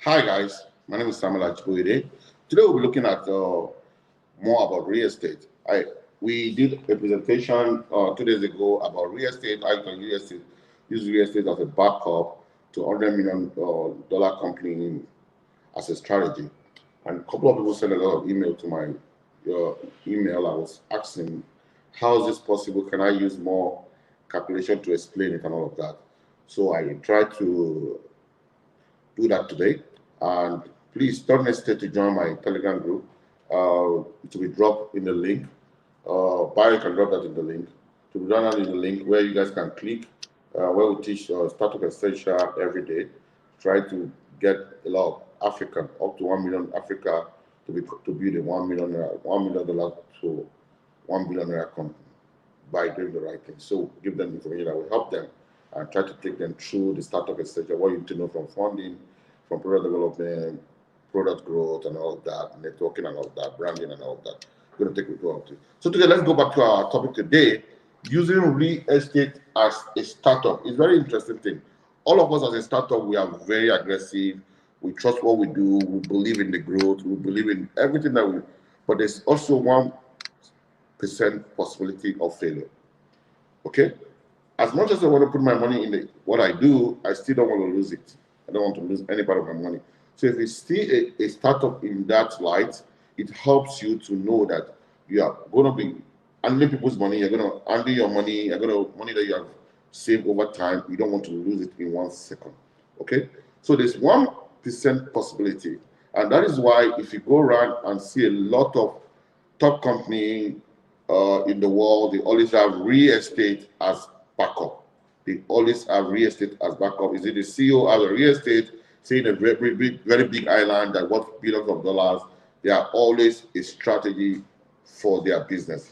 Hi guys, my name is Samuel Achiboyede. Today we'll be looking at more about real estate. We did a presentation 2 days ago about real estate. I can use real estate as a backup to $100 million company as a strategy. And a couple of people sent a lot of email to my email. I was asking, how is this possible? Can I use more calculation to explain it and all of that? So I tried to do that today. And please don't hesitate to join my Telegram group. It will be dropped in the link. Barry can drop that in the link. To be done in the link where you guys can click, where we teach startup essential every day. Try to get a lot of African, up to 1 million Africa to build a $1 million to $1 billion company by doing the right thing. So give them information that will help them and try to take them through the startup essential, what you need to know from funding, from product development, product growth, and all of that, networking and all of that, branding and all of that. We're going to take you through all of it. So today, let's go back to our topic today, using real estate as a startup. It's a very interesting thing. All of us as a startup, we are very aggressive. We trust what we do. We believe in the growth. We believe in everything that we. But there's also 1% possibility of failure. Okay. As much as I want to put my money in what I do, I still don't want to lose it. I don't want to lose any part of my money. So if you see a startup in that light, it helps you to know that you are going to be handling people's money. You're going to handle your money. You're going to money that you have saved over time. You don't want to lose it in 1 second. Okay. So there's 1% possibility, and that is why if you go around and see a lot of top company in the world, they always have real estate as backup. They always have real estate as backup. Is it the CEO has a real estate, say in a very big island that worth billions of dollars? They are always a strategy for their business.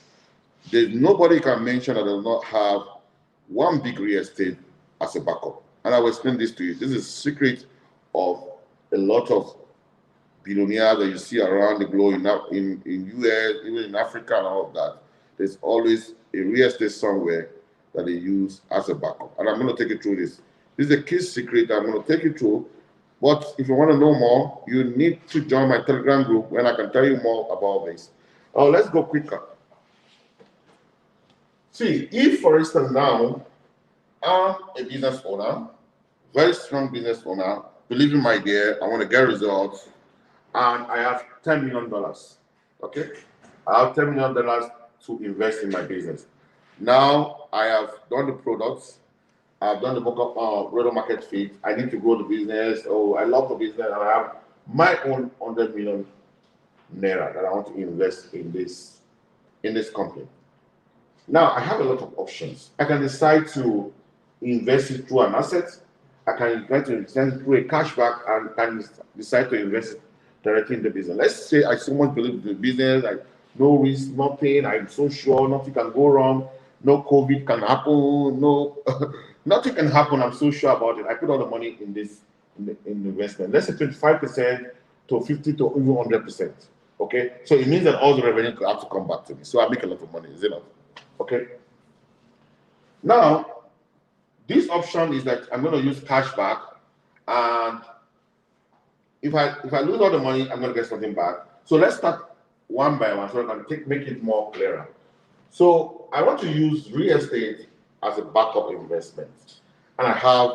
There's nobody can mention that does not have one big real estate as a backup. And I will explain this to you. This is a secret of a lot of billionaires that you see around the globe in US, even in Africa and all of that. There's always a real estate somewhere that they use as a backup. And I'm going to take you through this. This is a key secret I'm going to take you through. But if you want to know more, you need to join my Telegram group when I can tell you more about this. Let's go quicker. See, if for instance now, I'm a business owner, very strong business owner, believe in my idea, I want to get results, and I have $10 million. Okay? I have $10 million to invest in my business. Now I have done the products, I've done the product market fit. I need to grow the business. Oh, I love the business, and I have my own 100 million naira that I want to invest in this company. Now I have a lot of options. I can decide to invest it through an asset. I can try to invest it through a cashback, and can decide to invest it directly in the business. Let's say I so much believe in the business, like no risk, nothing. I'm so sure nothing can go wrong. No COVID can happen. No, nothing can happen. I'm so sure about it. I put all the money in this in investment. Let's say 25% to 50 to even 100%. Okay, so it means that all the revenue have to come back to me. So I make a lot of money. Is it not? Okay. Now, this option is that I'm going to use cashback, and if I lose all the money, I'm going to get something back. So let's start one by one so I can make it more clearer. So I want to use real estate as a backup investment, and I have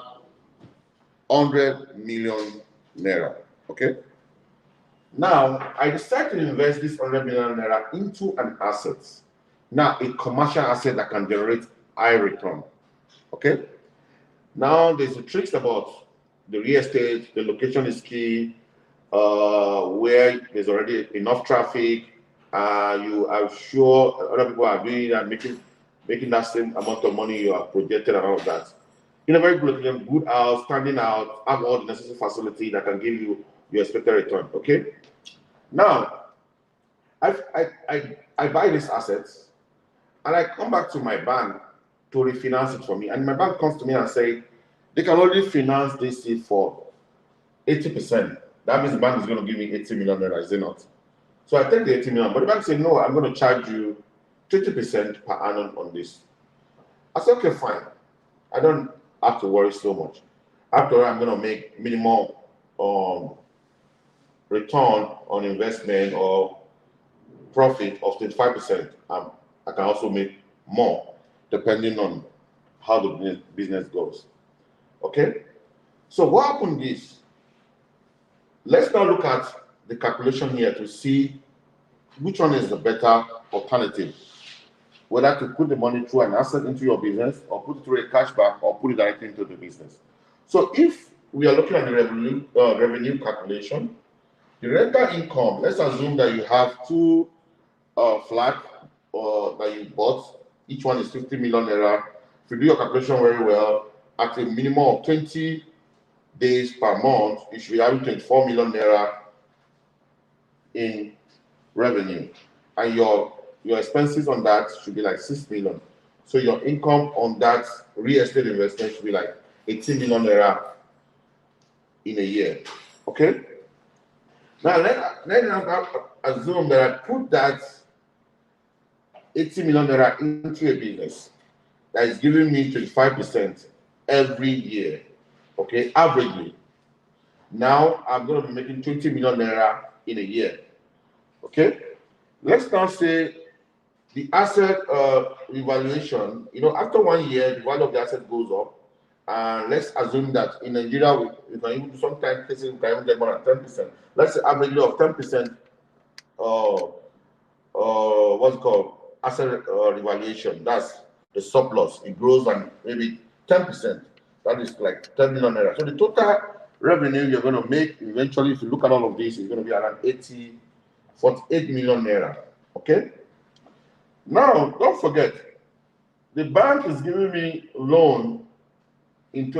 100 million naira. Okay. Now I decide to invest this 100 million naira into an asset. Now a commercial asset that can generate high return. Okay. Now there's the tricks about the real estate. The location is key. Where there's already enough traffic. You are sure other people are doing that, making that same amount of money you have projected and all of that. In a very good house, standing out, have all the necessary facility that can give you your expected return. Okay. Now, I buy these assets, and I come back to my bank to refinance it for me. And my bank comes to me and say they can only finance this for 80%. That means the bank is going to give me 80 million naira, is it not? So I take the 80 million, but the bank said, no, I'm going to charge you 20% per annum on this. I said, okay, fine. I don't have to worry so much. After all, I'm going to make minimum return on investment or profit of 25%. I can also make more depending on how the business goes. Okay? So what happened is, let's now look at the calculation here to see which one is the better alternative. Whether to put the money through an asset into your business or put it through a cashback or put it directly into the business. So if we are looking at the revenue calculation, the rental income, let's assume that you have two flats that you bought. Each one is 50 million naira. If you do your calculation very well, at a minimum of 20 days per month, you should be having 24 million naira in revenue. And your expenses on that should be like 6 million. So your income on that real estate investment should be like 18 million naira in a year. Okay? Now let's assume that I put that 80 million naira into a business that is giving me 25% every year. Okay, averagely. Now I'm going to be making 20 million naira in a year. Okay, let's now say the asset evaluation. After 1 year, the value of the asset goes up. And let's assume that in Nigeria, we can even sometimes cases we can even get more than 10%. Let's say averagely of 10%. What's it called? Asset revaluation. That's the surplus. It grows and maybe 10%. That is like 10 million naira. So the total revenue you're going to make eventually, if you look at all of this, is going to be around 48 million naira. Okay. Now, don't forget, the bank is giving me loan at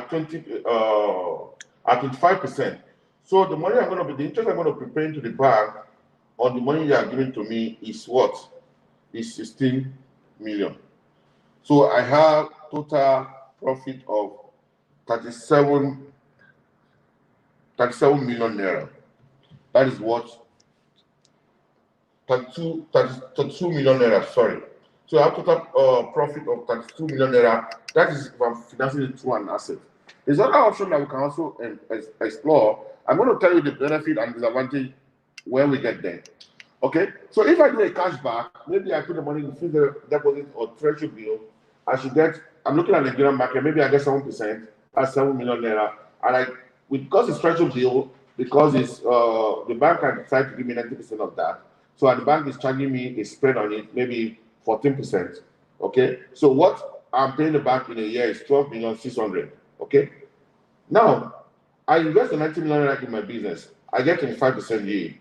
25%. So the money the interest I'm going to be paying to the bank on the money they are giving to me is what? Is 16 million. So I have total profit of 37 million naira. That is what? 32 million naira, sorry. So I have total profit of 32 million naira. That is if I'm financing it through an asset. There's another option that we can also explore. I'm going to tell you the benefit and disadvantage when we get there. Okay, so if I do a cashback, maybe I put the money in fixed deposit or treasury bill, I'm looking at the Nigerian market, maybe I get 7%, that's 7 million naira. And because it's treasury bill, because it's the bank can decide to give me 90% of that. So the bank is charging me a spread on it, maybe 14%. Okay, so what I'm paying the bank in a year is 12,600,000. Okay, now I invest the 90 million naira in my business, I get 25% yield.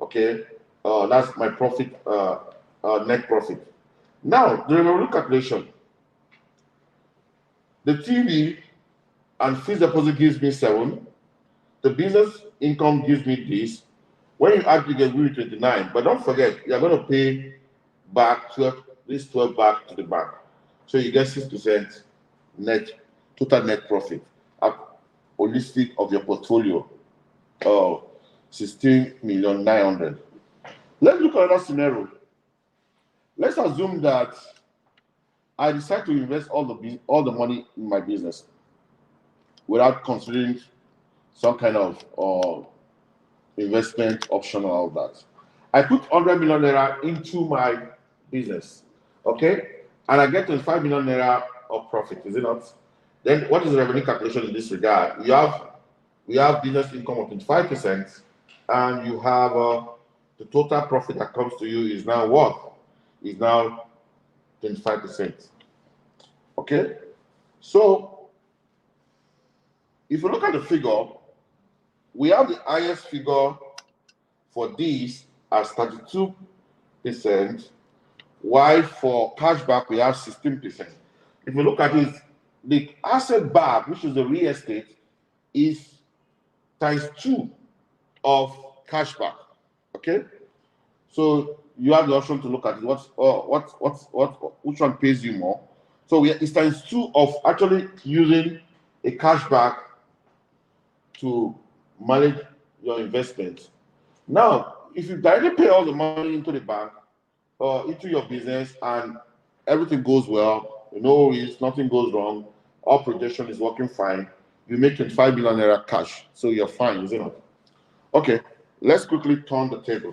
Okay, that's my profit, net profit. Now the revenue calculation, the TV and fixed deposit gives me 7. The business income gives me this. When you add together, you get 29. But don't forget, you're going to pay back 12 back to the bank. So you get 6% net, total net profit, holistic of your portfolio, 16,900,000. Let's look at another scenario. Let's assume that I decide to invest all the money in my business without considering some kind of investment option and all that. I put 100 million naira into my business, okay, and I get 25 million naira of profit. Is it not? Then what is the revenue calculation in this regard? We have business income of 25%, and you have the total profit that comes to you is now what? Is now 25%. Okay, so if you look at the figure, we have the highest figure for this as 32%, while for cashback we have 16%. If you look at it, the asset back, which is the real estate, is ×2 of cashback. Okay, so you have the option to look at it. Which one pays you more? So it's ×2 of actually using a cashback to manage your investments. Now, if you directly pay all the money into the bank or into your business and everything goes well, no risk, nothing goes wrong, all projection is working fine, you make 25 million naira cash, so you're fine, isn't it? Okay, Let's quickly turn the table.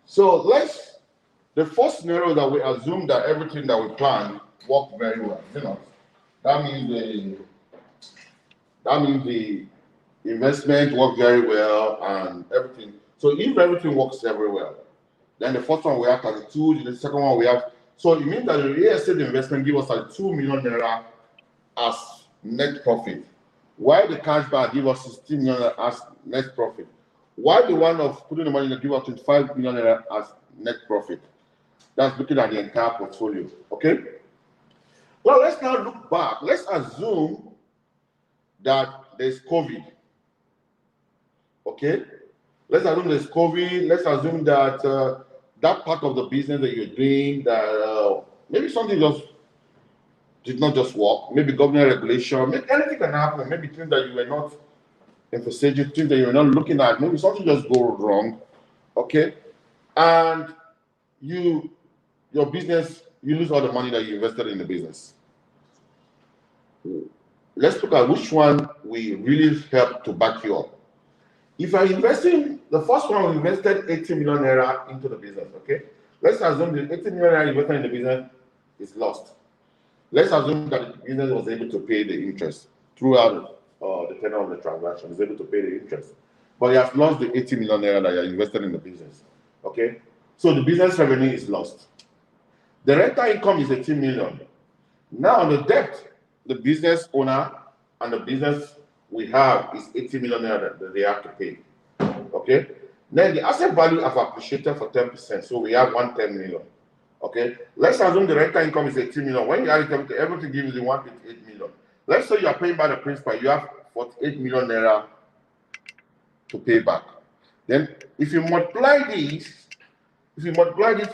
So the first scenario that we assume that everything that we plan worked very well. That means the investment worked very well and everything. So if everything works very well, then the first one we have 32, the second one we have. So it means that the real estate investment give us 2 million naira as net profit. While the cash bar give us 16 million as net profit. While the one of putting the money in give us 25 million naira as net profit. That's looking at the entire portfolio. Okay? Well, let's now look back. Let's assume that there's COVID. Okay? Let's assume there's COVID. Let's assume that that part of the business that you're doing, that maybe something just did not just work. Maybe government regulation, maybe anything can happen. Maybe things that you were not emphasizing, things that you were not looking at. Maybe something just go wrong. Okay? And your business, you lose all the money that you invested in the business. Let's look at which one we really help to back you up. If you're investing, the first one we invested 80 million naira into the business, okay? Let's assume the 80 million naira invested in the business is lost. Let's assume that the business was able to pay the interest throughout the tenure of the transaction, is able to pay the interest. But you have lost the 80 million naira that you invested in the business, okay? So the business revenue is lost. The rental income is 18 million. Now the debt, the business owner and the business we have is 80 million naira that they have to pay. Okay? Then the asset value have appreciated for 10%, so we have 110 million. Okay? Let's assume the rental income is 18 million. When you add it, everything gives you 158 million. Let's say you are paying by the principal, you have 48 million naira to pay back. Then if you multiply this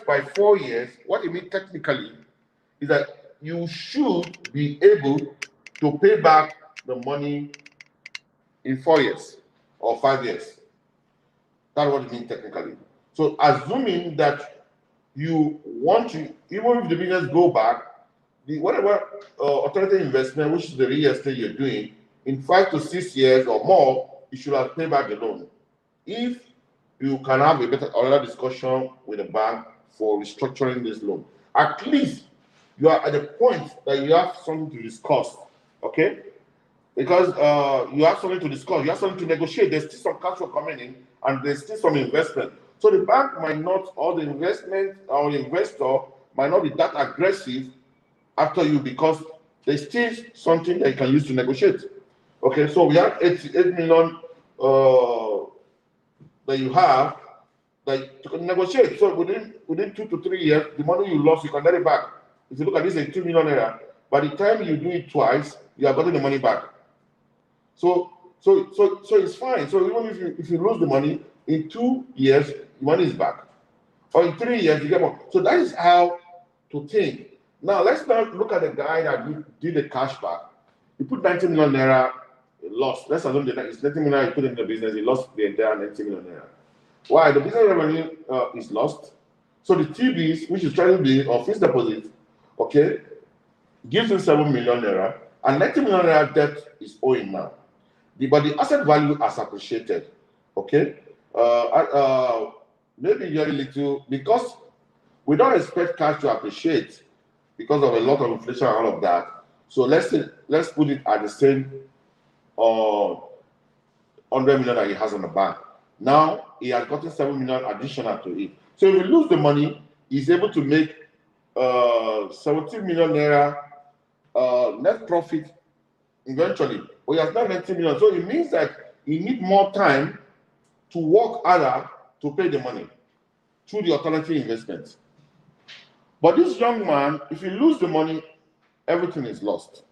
by 4 years, what it means technically is that you should be able to pay back the money in 4 years or 5 years. That's what it means technically. So assuming that you want to, even if the business go back, the whatever alternative investment, which is the real estate you're doing, in 5 to 6 years or more, you should have paid back the loan. If you can have another discussion with the bank for restructuring this loan, at least you are at the point that you have something to discuss, okay? Because you have something to discuss, you have something to negotiate. There's still some cash flow coming in, and there's still some investment. So the bank might not, or the investment or the investor might not be that aggressive after you because there's still something that you can use to negotiate. Okay, so we have 88 million that you have that you can negotiate. So within 2 to 3 years, the money you lost, you can get it back. If you look at this, it's 2 million naira. By the time you do it twice, you are getting the money back. So it's fine. So even if you lose the money in 2 years, the money is back, or in 3 years you get more. So that is how to think. Now let's not look at the guy that did the cash back. He put 90 million naira lost. Let's assume that it's 90 million he put in the business. He lost the entire 90 million naira. Why? The business revenue is lost. So the TBs, which is trying to be or fixed deposit, okay, gives him 7 million naira, and 90 million naira debt is owing now. But the asset value has appreciated, okay? Maybe very little, because we don't expect cash to appreciate because of a lot of inflation and all of that. So let's put it at the same 100 million that he has on the bank. Now he has gotten 7 million additional to it. So if we lose the money, he's able to make 17 million naira net profit eventually. But he has not 90 million. So it means that he needs more time to work harder to pay the money through the alternative investments. But this young man, if you lose the money, everything is lost.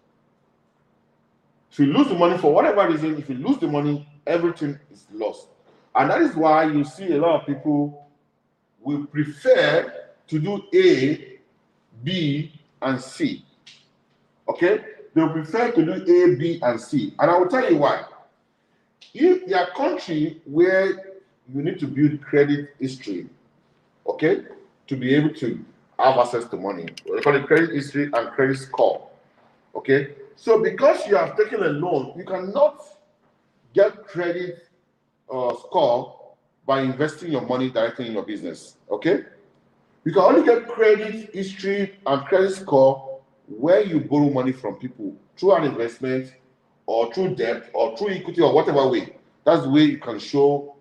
If you lose the money for whatever reason, if you lose the money, everything is lost. And that is why you see a lot of people will prefer to do A, B, and C. Okay? they prefer to do A, B, and C. And I will tell you why. If there are countries where you need to build credit history, okay, to be able to have access to money, we call it credit history and credit score, okay? So because you have taken a loan, you cannot get credit score by investing your money directly in your business, okay? You can only get credit history and credit score where you borrow money from people through an investment or through debt or through equity or whatever way. That's the way you can show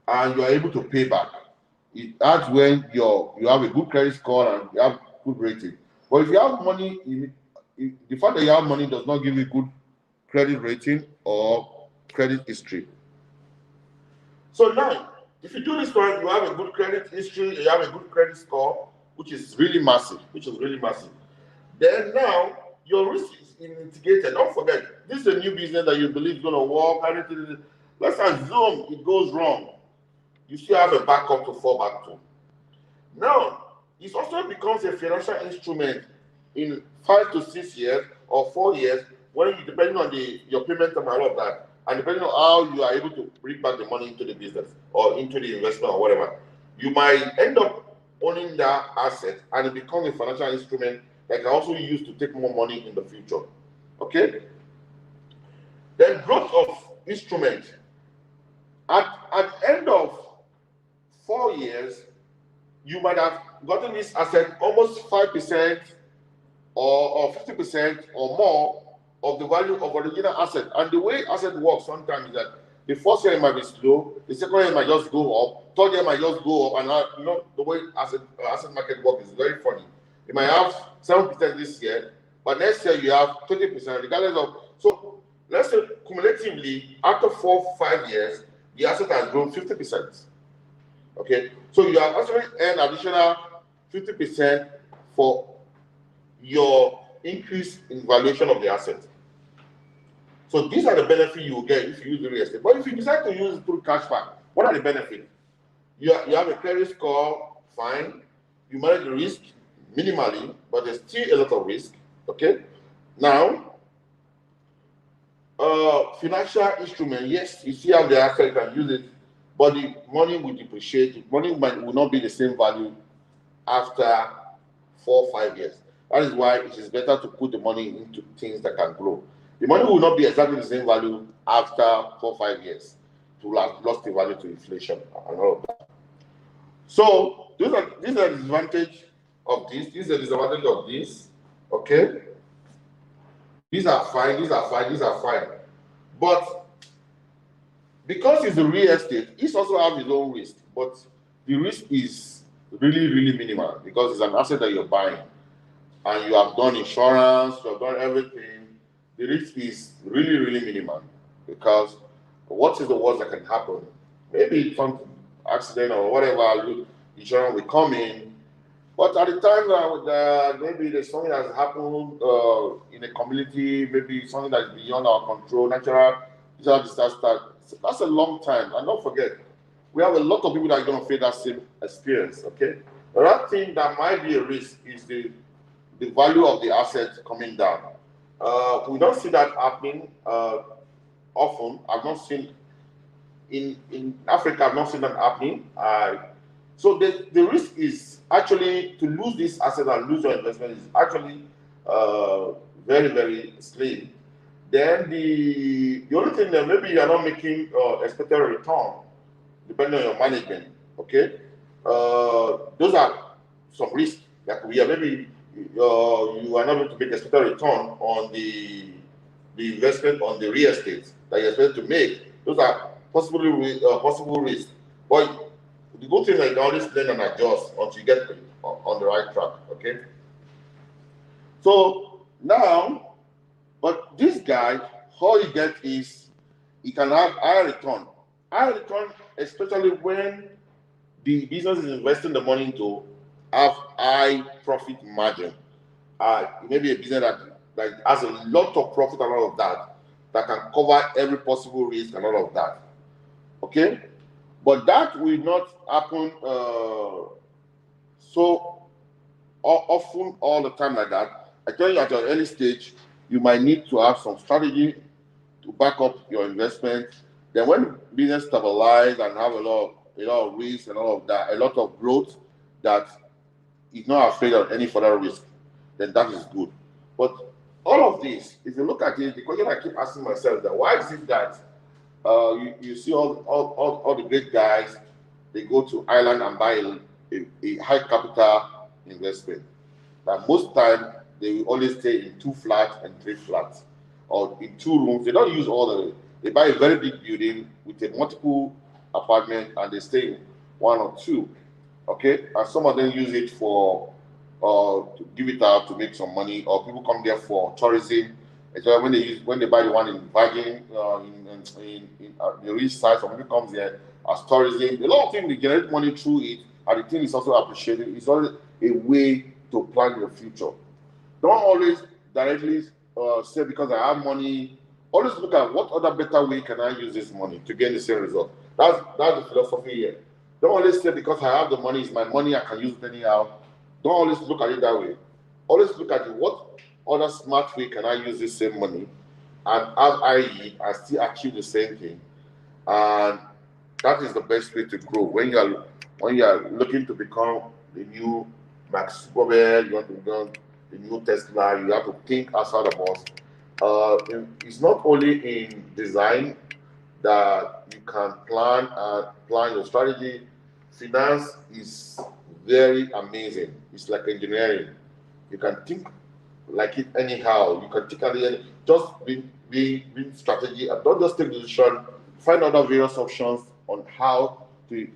and you are able to pay back. That's when you have a good credit score and you have good rating. But if you have money, the fact that you have money does not give you good credit rating or credit history. So now, if you do this correct, you have a good credit history, you have a good credit score, which is really massive, Then now, your risk is mitigated. Don't forget, this is a new business that you believe is going to work. Let's assume it goes wrong. You still have a backup to fall back to. Now, it also becomes a financial instrument in 5 to 6 years or 4 years, when depending on your payment term and all of that, and depending on how you are able to bring back the money into the business or into the investment or whatever, you might end up owning that asset and it becomes a financial instrument that can also be used to take more money in the future. Okay? Then growth of instrument. At end of 4 years, you might have gotten this asset almost 5% or 50% or more of the value of original asset. And the way asset works sometimes is that the first year might be slow, the second year might just go up, third year might just go up, and the way asset market works is very funny. You might have 7% this year, but next year you have 20%, regardless of. So let's say cumulatively, after 4 or 5 years, the asset has grown 50%. Okay, so you have actually earned additional 50% for your increase in valuation of the asset. So these are the benefits you will get if you use the real estate. But if you decide to use it through cashback, what are the benefits? You have a credit score, fine. You manage the risk minimally, but there's still a lot of risk. Okay. Now, financial instrument, yes, you still have the asset, you can use it, but the money will depreciate. Money will not be the same value after 4 or 5 years. That is why it is better to put the money into things that can grow. The money will not be exactly the same value after 4 or 5 years. It will have lost the value to inflation and all of that. So these are the disadvantage of this. These are the disadvantage of this. Okay. These are fine. These are fine. These are fine. But because it's a real estate, it also has its own risk. But the risk is really, really minimal because it's an asset that you're buying. And you have done insurance, you have done everything. The risk is really, really minimal because what is the worst that can happen? Maybe some accident or whatever, insurance will come in. But at the time maybe there's something that's happened in a community, maybe something that is beyond our control, natural disaster. That's a long time. And don't forget, we have a lot of people that are going to face that same experience. Okay, another thing that might be a risk is the value of the asset coming down. We don't see that happening often. I've not seen in Africa. I've not seen that happening. So the risk is actually to lose this asset and lose your investment is actually very, very slim. Then the only thing that maybe you are not making expected return, depending on your management. Okay, those are some risks that we are maybe. You are not able to make expected return on the investment on the real estate that you're expected to make. Those are possible risks. But the good thing is that you can always learn and adjust until you get on the right track. Okay. So now, but this guy, all he gets is he can have higher return. Higher return, especially when the business is investing the money into have high profit margin. Maybe a business that has a lot of profit and all of that can cover every possible risk and all of that. Okay, but that will not happen so often all the time like that. I tell you at an early stage, you might need to have some strategy to back up your investment. Then when business stabilize and have a lot of risk and all of that, a lot of growth that is not afraid of any further risk, then that is good. But all of this, if you look at it, the question I keep asking myself that why is it that you see all the great guys, they go to Ireland and buy a high capital investment. That most time they will always stay in 2 flats and 3 flats, or in 2 rooms. They don't use all the. They buy a very big building with a multiple apartment and they stay in 1 or 2. Okay, and some of them use it for to give it out to make some money, or people come there for tourism. So when they buy the one in Virgin, in the rich side, some people comes there as tourism. A lot of things they generate money through it, and the thing is also appreciated. It's always a way to plan your future. Don't always directly say because I have money. Always look at what other better way can I use this money to get the same result. That's the philosophy here. Don't always say because I have the money, it's my money, I can use it anyhow. Don't always look at it that way. Always look at it, what other smart way can I use this same money and as I still achieve the same thing. And that is the best way to grow. When you are looking to become the new Max Zuckerberg, you want to become the new Tesla, you have to think outside the box. It's not only in design that you can plan your strategy. Finance is very amazing. It's like engineering. You can think like it anyhow. You can think at the end, just be strategy and don't just take decision. Find other various options on how to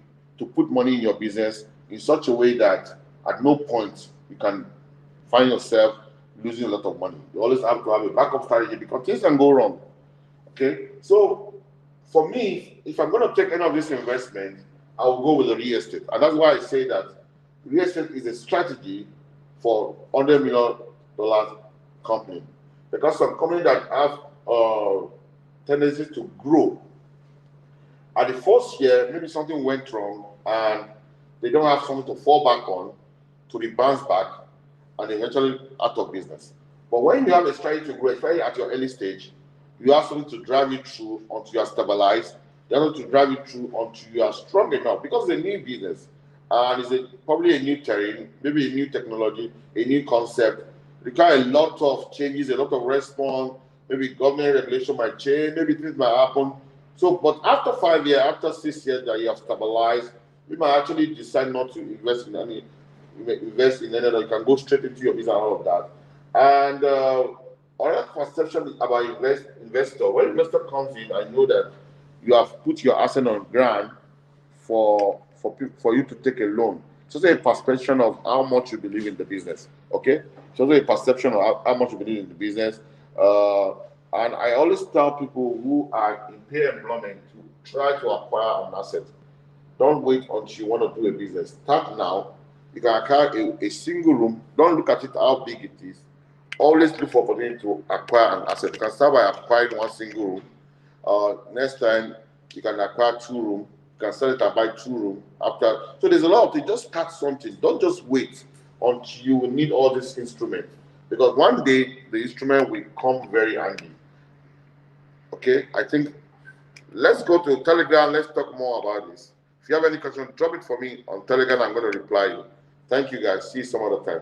put money in your business in such a way that at no point you can find yourself losing a lot of money. You always have to have a backup strategy because things can go wrong. Okay, so for me, if I'm going to take any of this investment, I will go with the real estate, and that's why I say that real estate is a strategy for $100 million company, because some companies that have tendencies to grow at the first year, maybe something went wrong and they don't have something to fall back on to bounce back, and eventually out of business. But when you have a strategy to grow, especially at your early stage, you have something to drive you through until you are stabilized. You have to drive you through until you are strong enough, because it's a new business and it's probably a new terrain, maybe a new technology, a new concept. Require a lot of changes, a lot of response. Maybe government regulation might change, maybe things might happen. So, but after 5 years, after 6 years that you have stabilized, you might actually decide not to invest in any. You can go straight into your business and all of that. And other perception about investor. When investor comes in, I know that you have put your asset on ground for you to take a loan. It's also a perception of how much you believe in the business. Okay, it's also a perception of how much you believe in the business. And I always tell people who are in paid employment to try to acquire an asset. Don't wait until you want to do a business. Start now. You can acquire a single room. Don't look at it how big it is. Always look for opportunity to acquire an asset. You can start by acquiring 1 single room. Next time you can acquire 2 rooms. You can sell it and buy 2 rooms after. So there's a lot of things. Just start something. Don't just wait until you will need all these instruments, because one day the instrument will come very handy. Okay, I think let's go to Telegram. Let's talk more about this. If you have any question, drop it for me on Telegram. I'm going to reply you. Thank you, guys. See you some other time.